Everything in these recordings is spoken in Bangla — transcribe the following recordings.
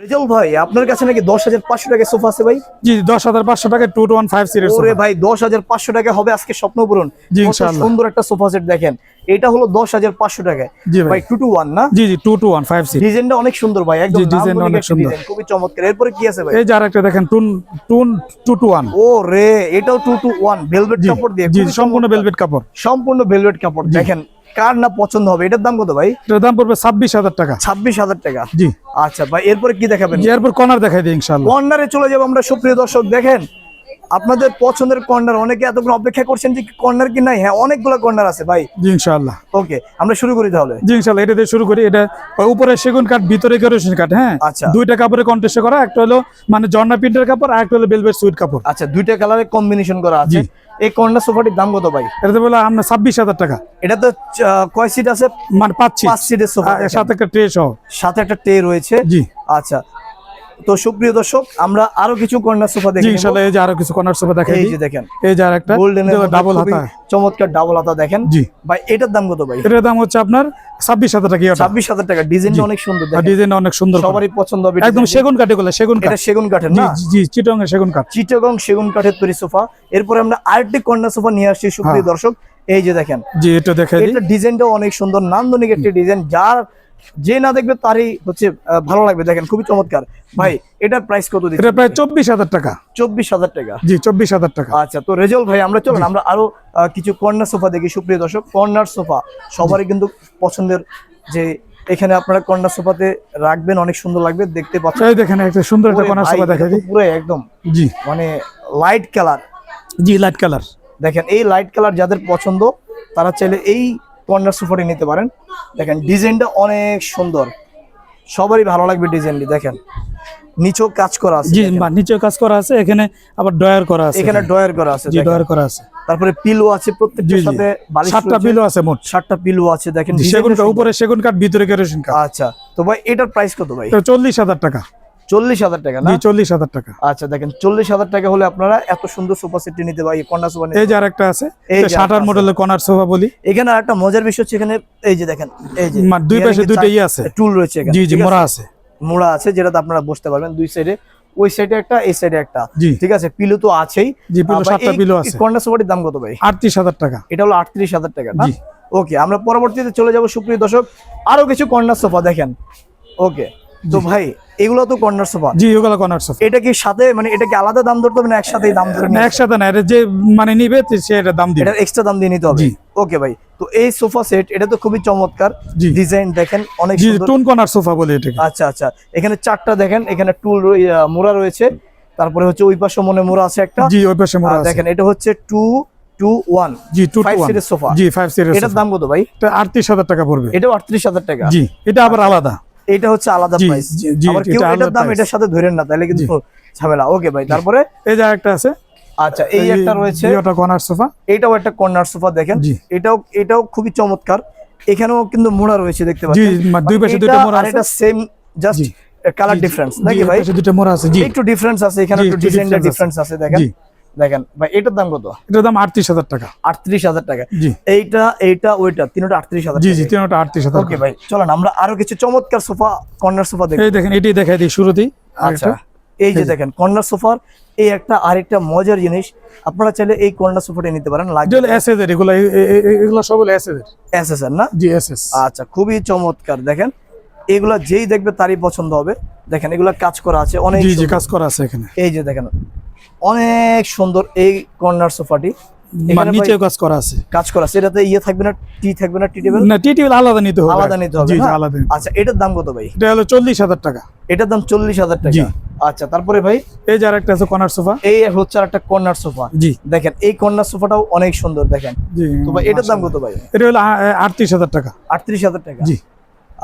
রেজাল ভাই আপনার কাছে নাকি 10,500 টাকা সোফা আছে ভাই? জি 10,500 টাকায় 215 সিরিজ। ওরে ভাই 10,500 টাকা হবে আজকে স্বপ্ন পূরণ। জি কত ইনশাআল্লাহ। সুন্দর একটা সোফা সেট দেখেন, এটা হলো 10,500 টাকা জি ভাই। 221 না? জি 2215 সিরিজ। ডিজাইনটা অনেক সুন্দর ভাই, একদম জি, ডিজাইনটা নান্দনিক অনেক একটা সুন্দর। ডিজাইন, খুবই চমৎকার। এরপরে কি আছে ভাই? এই যে আরেকটা দেখেন টুন 221। ও রে, এটাও 221 ভেলভেট জি কাপড় দিয়ে, জি খুবই সম্পূর্ণ চমৎকার। ভেলভেট কাপড়। সম্পূর্ণ ভেলভেট কাপড় দেখেন, কার না পছন্দ হবে। এটার দাম কত ভাই? এটার দাম পড়বে 26,000 টাকা। 26,000 টাকা। জি আচ্ছা ভাই, এরপরে কি দেখাবেন? জি এরপর কর্নার দেখাই দিই ইনশাআল্লাহ। কর্নারে চলে যাবো আমরা। সুপ্রিয় দর্শক দেখেন, আপনাদের পছন্দের কর্নার, অনেকে এতক্ষণ অপেক্ষা করছেন যে কর্নার কি নাই। হ্যাঁ, অনেকগুলো কর্নার আছে ভাই। জি ইনশাআল্লাহ। ওকে, আমরা শুরু করি তাহলে। জি ইনশাআল্লাহ, এটা দিয়ে শুরু করি। এটা উপরে সেগুন কাঠ, ভিতরে কেরোসিন কাঠ। হ্যাঁ আচ্ছা। দুইটা কাপড়ে কন্ট্রাস্ট করা, একটা হলো মানে জর্না প্রিন্টের কাপড়, আর একটা হলো ভেলভেট সুইট কাপড়। আচ্ছা, দুইটা কালারে কম্বিনেশন করা আছে। জি। এই কর্নার সোফাটির দাম কত ভাই? এটাতে বলে আমরা 26,000 টাকা। এটা তো কয় সিট আছে? মানে 5 5 সিটের সোফা, সাথে একটা ট্রে সহ। সাথে একটা টে রয়েছে। জি আচ্ছা, তো সুপ্রিয় দর্শক আমরা আরো কিছু কর্নার সোফা জি দেখি। ইনশাআল্লাহ। এই যে আরো কিছু কর্নার সোফা দেখাই এই দিই। যে দেখেন, এই যে আরেকটা গোল্ডেন ডাবল হাতা। চমৎকার ডাবল হাতা দেখেন। জি। ভাই এটার দাম কত ভাই? এটার দাম হচ্ছে আপনার 26,000 টাকা। 26,000 টাকা। ডিজাইনটা অনেক সুন্দর দেখেন, ডিজাইন অনেক সুন্দর, সবারই পছন্দ হবে। একদম সেগুন কাঠে গুলো, সেগুন কাঠ। এটা সেগুন কাঠের জি না? জি চিটং এর সেগুন কাঠ। চিটাগং সেগুন কাঠের তৈরি সোফা। এরপরে আমরা আরেকটি কর্নার সোফা নিয়ে আসছি সুপ্রিয় দর্শক। এই যে দেখেন, জি এটা দেখাই দিই। এটা ডিজাইনটাও অনেক সুন্দর, নান্দনিক একটি ডিজাইন, যার যে না দেখবে তারই হচ্ছে ভালো লাগবে। দেখেন খুবই চমৎকার। ভাই এটার প্রাইস কত দিচ্ছেন? এটা প্রায় 24,000 টাকা। 24,000 টাকা। জি 24,000 টাকা। আচ্ছা, তো রেজাল ভাই আমরা চলেন আমরা আরো কিছু কর্নার সোফা দেখি। সুপ্রিয় দর্শক, কর্নার সোফা সবারই কিন্তু পছন্দের, যে এখানে আপনারা কর্নার সোফাতে রাখবেন, অনেক সুন্দর লাগবে দেখতে পাচ্ছেন। এই দেখেন একটা সুন্দর একটা কর্নার সোফা দেখাই দিই। পুরো একদম জি মানে লাইট কালার। জি লাইট কালার। দেখেন এই লাইট কালার যাদের পছন্দ তারা চাইলে এই কর্নার সোফাটি নিতে পারেন। দেখেন ডিজাইনটা অনেক সুন্দর, সবারই ভালো লাগবে ডিজাইনটি। দেখেন নিচেও কাজ করা আছে। জি দেখেন। নিচে কাজ করা আছে, এখানে আবার ডয়ার করা আছে। এখানে ডয়ার করা আছে। জি দেখেন। ডয়ার করা আছে। তারপরে পিলো আছে প্রত্যেকটার জি, জি। সাথে, বালিশ 7টা রয়েছে। পিলো আছে মোট। 7টা পিলো আছে দেখেন। সেগুন ডিজাইনটা কাঠ, সুন্দর। উপরে সেগুন কাঠ, ভিতরে কেরোসিন কাঠ। আচ্ছা, তো ভাই এটার প্রাইস কত ভাই? এটা 40,000 টাকা। 40,000 টাকা না? জি 40,000 টাকা। আচ্ছা দেখেন, 40,000 টাকা হলে আপনারা এত সুন্দর সোফা সেটটি নিতে পারেন, কর্নার সোফা নিতে এই যে পারেন। আরেকটা আছে, এই এটা যে 60 আরেকটা মডেলের কর্নার সোফা বলি। এখানে আরেকটা মজার বিষয় হচ্ছে, এখানে এই যে দেখেন, এই যে দুই পাশে দুইটা ইয়ে আছে, টুল রয়েছে এখানে। জি জি ঠিক আছে? মোড়া আছে। মোড়া আছে, যেটাতে আপনারা বসতে পারবেন দুই সাইডে, ওই সাইডে একটা, এই সাইডে একটা। জি। ঠিক আছে, পিলো তো আছেই। জি পিলো 7টা পিলো আছে। কর্নার সোফাটির দাম কত ভাই? 38,000 টাকা। এটা হলো 38,000 টাকা না? জি। ওকে, আমরা পরবর্তীতে চলে যাব সুপ্রিয় দর্শক, আরো কিছু কর্নার সোফা দেখেন। ওকে, তো ভাই এগুলো তো কর্নার সোফা। জি ওগুলা কর্নার সোফা। এটা কি সাথে মানে এটা কি আলাদা দাম ধরতে হবে না একসাথেই দাম ধরে না নিতে হবে? একসাথে না, এটা যে মানে নিবে সে এটা দাম দিবে। এটা এক্সট্রা দাম দিয়ে নিতে হবে। জি। ওকে ভাই, তো এই সোফা সেট এটা তো খুবই চমৎকার। জি। ডিজাইন দেখেন অনেক জি সুন্দর। টুন কর্নার সোফা বলে এটাকে। আচ্ছা আচ্ছা, এখানে 4টা দেখেন, এখানে টুল মোড়া রয়েছে। তারপরে হচ্ছে ওই পাশে মনে মোড়া আছে একটা। জি ওই পাশে মোড়া আছে। দেখেন এটা হচ্ছে 221। জি 5 221 সিটের সোফা। জি 5 সিটের এটার সোফা। দাম কত ভাই? এটা 38,000 টাকা পড়বে। এটাও 38,000 টাকা। জি এটা আবার আলাদা। এটা হচ্ছে আলাদা জি, প্রাইস। জি, জি, আবার কেউ এটা এটার আলাদা দাম price। এটার সাথে ধরেন না, তাহলে কিন্তু ঝামেলা। ওকে ভাই, তারপরে এই যে আরেকটা আছে। আচ্ছা এই একটা রয়েছে, ওটা কর্নার সোফা। এটাও একটা কর্নার সোফা দেখেন। জি। এটাও খুবই চমৎকার। এখানেও কিন্তু মোড়া রয়েছে দেখতে জি পাচ্ছেন। দুই পাশে দুইটা মোড়া আর আছে। এটা সেম, জাস্ট জি। কালার ডিফারেন্স জি, নাকি ওই ভাই? পাশে দুইটা মোড়া আছে। জি একটু ডিফারেন্স আছে এখানে, জি, একটু একটু ডিজাইনটা difference ডিফারেন্স আছে দেখেন। জি। দেখেন ভাই এটার দাম কত? এটার দাম 38,000 টাকা। 38,000 টাকা। জি। এইটা ওইটা তিনটা 38,000 জি টাকা। জি তিনটা 38,000 ওকে ভাই, চলেন আমরা আরো কিছু চমৎকার সোফা, কর্নার সোফা দেখি। এই দেখেন এটাই দেখাই দিই শুরুতেই। আচ্ছা, এই যে দেখেন কর্নার সোফার এই একটা আরেকটা মজার জিনিস, আপনারা চাইলে এই কর্নার সোফাটা নিতে পারেন। লাগবে এসএস এর এগুলা, এগুলা সব হলো এসএস এর। এসএসআর না? জি এসএস। আচ্ছা, খুবই চমৎকার। দেখেন এগুলা যেই দেখবে তারই পছন্দ হবে। দেখেন এগুলা কাজ করা আছে অনেক জি জি সুন্দর। কাজ করা আছে এখানে। এই যে দেখেন অনেক সুন্দর এই কর্নার সোফাটি। এখানে নিচে ভাই কাজ করা আছে। কাজ করা আছে। এটাতে ইয়ে থাকবে না, টি থাকবে না, টি টেবিল না টি টেবিল আলাদা নিতে হবে। আলাদা নিতে হবে জি জি না? আলাদা। আচ্ছা, এটার দাম কত ভাই? এটা হলো 40,000 টাকা। এটার দাম 40,000 জি। টাকা। আচ্ছা, তারপরে ভাই এই যে আরেকটা আছে কর্নার সোফা। এই হচ্ছে একটা কর্নার সোফা। জি দেখেন এই কর্নার সোফাটাও অনেক সুন্দর দেখেন। জি তো ভাই এটার দাম কত ভাই? এটা হলো 38,000 টাকা। 38,000 টাকা। জি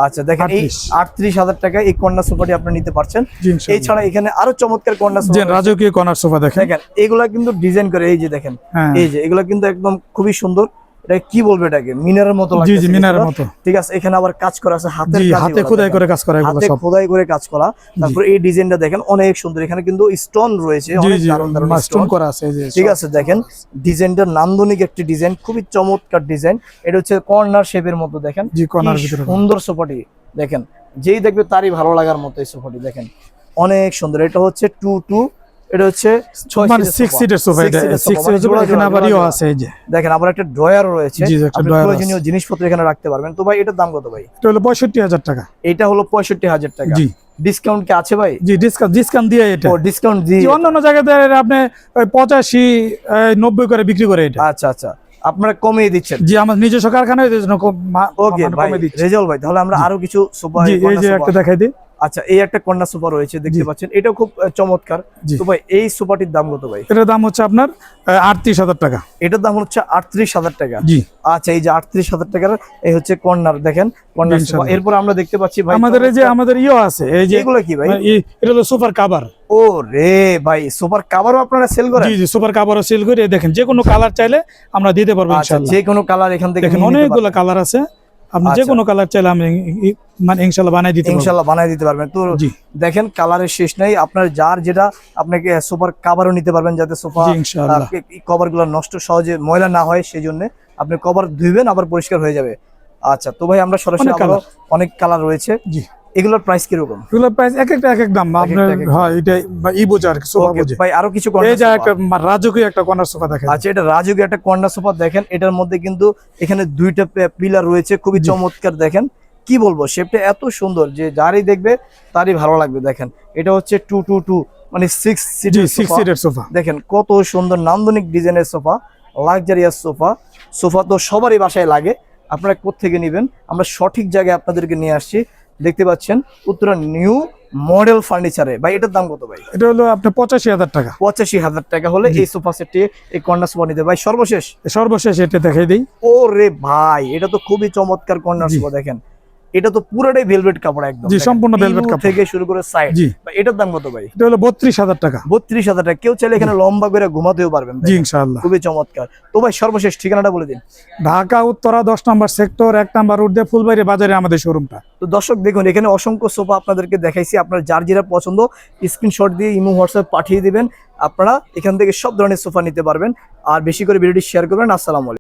আচ্ছা দেখেন এই 38,000 টাকা এই কর্নার সোফাটি আপনি নিতে পারছেন। জি ইনশাআল্লাহ। এছাড়া এখানে আরো চমৎকার কর্নার যে সোফা রাজকীয় কর্নার সোফা দেখেন। দেখেন, এগুলা কিন্তু ডিজাইন করে। এই যে দেখেন, হ্যাঁ। এই যে এগুলা কিন্তু একদম খুবই সুন্দর। এটা কি বলবো, এটাকে মিনারের মতো জি লাগছে। জি মিনারের মতো। ঠিক আছে, এখানে আবার কাজ করা আছে হাতের জি কাজ, হাতে এগুলা খোদাই দেখেন। করে কাজ করা এগুলো হাতে সব। খোদাই করে কাজ করা। তারপর এই ডিজাইনটা দেখেন অনেক সুন্দর। এখানে কিন্তু স্টোন রয়েছে, জি অনেক জি দারুণ দারুণ মাস্টন স্টোন করা আছে এই যে। ঠিক আছে, দেখেন ডিজাইনটা নান্দনিক একটি ডিজাইন, খুবই চমৎকার ডিজাইন। এটা হচ্ছে কর্নার শেপের মতো দেখেন। জি, কর্নার কি ভিতরে। সুন্দর সোফাটি দেখেন। যেই দেখবে তারই ভালো লাগার মতো এই সোফাটি দেখেন অনেক সুন্দর। এটা হচ্ছে 2-2, এটা হচ্ছে 6 মানে 6 সিটের সোফা, এটা 6 সিটের সোফা। এখানে আবার ইও আছে এই যে দেখেন, আবার একটা ড্রয়ারও রয়েছে, জি, একটা আপনি ড্রয়ার প্রয়োজনীয় জিনিসপত্র এখানে রাখতে পারবেন। তো ভাই এটার দাম কত ভাই? এটা হলো 65,000 টাকা। এটা হলো 65,000 টাকা। জি ডিসকাউন্ট কি আছে ভাই? জি, ডিসকাউন্ট দিয়ে এটা। ও ডিসকাউন্ট দিয়ে, জি, অন্যান্য জায়গাতে আপনি 85 90 করে বিক্রি করে এটা। আচ্ছা আচ্ছা, আপনারা কমিয়ে দিচ্ছেন। জি, আমার নিজস্ব কারখানা, এর জন্য ওকে ভাই, কমে দিচ্ছি। রেজাউল ভাই, তাহলে আমরা আরো কিছু সোফা, জি, এই যে একটা দেখাই দিই। আচ্ছা, এই একটা কর্নার সোফা রয়েছে দেখতে পাচ্ছেন, এটাও খুব চমৎকার। জি। তো ভাই এই সোফাটির দাম কত ভাই? এটার দাম হচ্ছে আপনার 38,000 টাকা। এটার দাম হচ্ছে 38,000 টাকা। জি, আচ্ছা, এই যে 38,000 টাকার এই হচ্ছে কর্নার, দেখেন কর্নার সোফা। ইনশাআল্লাহ। এরপর আমরা দেখতে পাচ্ছি ভাই আমাদের এই যে আমাদের ইও আছে, এই যে এগুলো কি ভাই? এটা হলো সুপার কভার। ও রে ভাই, সোফার কভারও আপনারা সেল করেন? জি জি, সুপার কভারও সেল করি। দেখেন যে কোনো কালার চাইলে আমরা দিতে পারবো আচ্ছা, ইনশাআল্লাহ। যে কোনো কালার এখান থেকে দেখেন নিয়ে নিতে অনেকগুলো পারবেন। কালার আছে, আপনি যে আচ্ছা। কোনো কালার চাইলে আমি মানে ইনশাআল্লাহ বানাই দিতে পারবো। ইনশাআল্লাহ বানাই দিতে পারবেন। তো জি দেখেন কালারের শেষ নাই, আপনার যার যেটা আপনাকে সোফার কভারও নিতে পারবেন, যাতে সোফা জি, ইনশাআল্লাহ। কভারগুলো নষ্ট সহজে ময়লা না হয়, সেই জন্য আপনি কভার ধুইবেন আবার পরিষ্কার হয়ে যাবে। আচ্ছা, তো ভাই আমরা সরাসরি অনেক আবারও অনেক কালার রয়েছে, জি, এগুলোর প্রাইস কিরকম? এগুলোর প্রাইস এক একটা এক এক দাম আপনার। এক এক হ্যাঁ, এটা ই বোঝা আর কি, সোফা ওকে বোঝে। ভাই, আরো কিছু এই কর্নার যে সোফা। একটা রাজকীয় একটা কর্নার সোফা দেখেন। আচ্ছা, এটা রাজুকি একটা কর্নার সোফা দেখেন, এটার মধ্যে কিন্তু এখানে দুইটা পিলার রয়েছে, খুবই জি। চমৎকার। দেখেন কি বলবো, শেপটা এত সুন্দর যে যারই দেখবে তারই ভালো লাগবে। দেখেন এটা হচ্ছে 2-2-2, মানে 6 জি, সিটের 6 সোফা। সিটের সোফা। দেখেন কত সুন্দর নান্দনিক ডিজাইনের সোফা, লাক্সারিয়াস সোফা। সোফা তো সবারই বাসায় লাগে, আপনারা কোত্থেকে নেবেন আমরা সঠিক জায়গায় আপনাদেরকে নিয়ে আসছি। দেখতে পাচ্ছেন উত্তরা নিউ মডেল ফার্নিচারে। ভাই এটার দাম কত ভাই? এটা হলো আপনার 85,000 টাকা। 85,000 টাকা হলে এই সোফা সেটটি, এই কর্নার সোফা নিতে। ভাই সর্বশেষ, সর্বশেষ এটা দেখাই দিই। ও রে ভাই, এটা তো খুবই চমৎকার কর্নার জি। সোফা। দেখেন এটা তো পুরোটাই ভেলভেট কাপড় একদম। জি, দেখেন, সম্পূর্ণ ভেলভেট ইনু কাপড় থেকে শুরু করে সাইড। জি। এটার দাম কত ভাই? এটা হলো 32,000 টাকা। 32,000 টাকা। কেউ চাইলে এখানে লম্বা করে ঘুমাতেও পারবেন। জি, দেখেন, ইনশাআল্লাহ। খুবই চমৎকার। তো ভাই সর্বশেষ ঠিকানাটা বলে দিন। ঢাকা উত্তরা 10 নম্বর সেক্টর, 1 নম্বর রোড দিয়ে ফুলবাড়ি বাজারে আমাদের শোরুমটা। তো দর্শক দেখুন, এখানে অসংখ্য সোফা আপনাদেরকে দেখাইছি। আপনার যার যেটা পছন্দ স্ক্রিনশট দিয়ে ইমো হোয়াটসঅ্যাপ পাঠিয়ে দিবেন, আপনারা এখান থেকে সব ধরনের সোফা নিতে পারবেন। আর বেশি করে ভিডিওটি শেয়ার করবেন। আসসালামু আলাইকুম।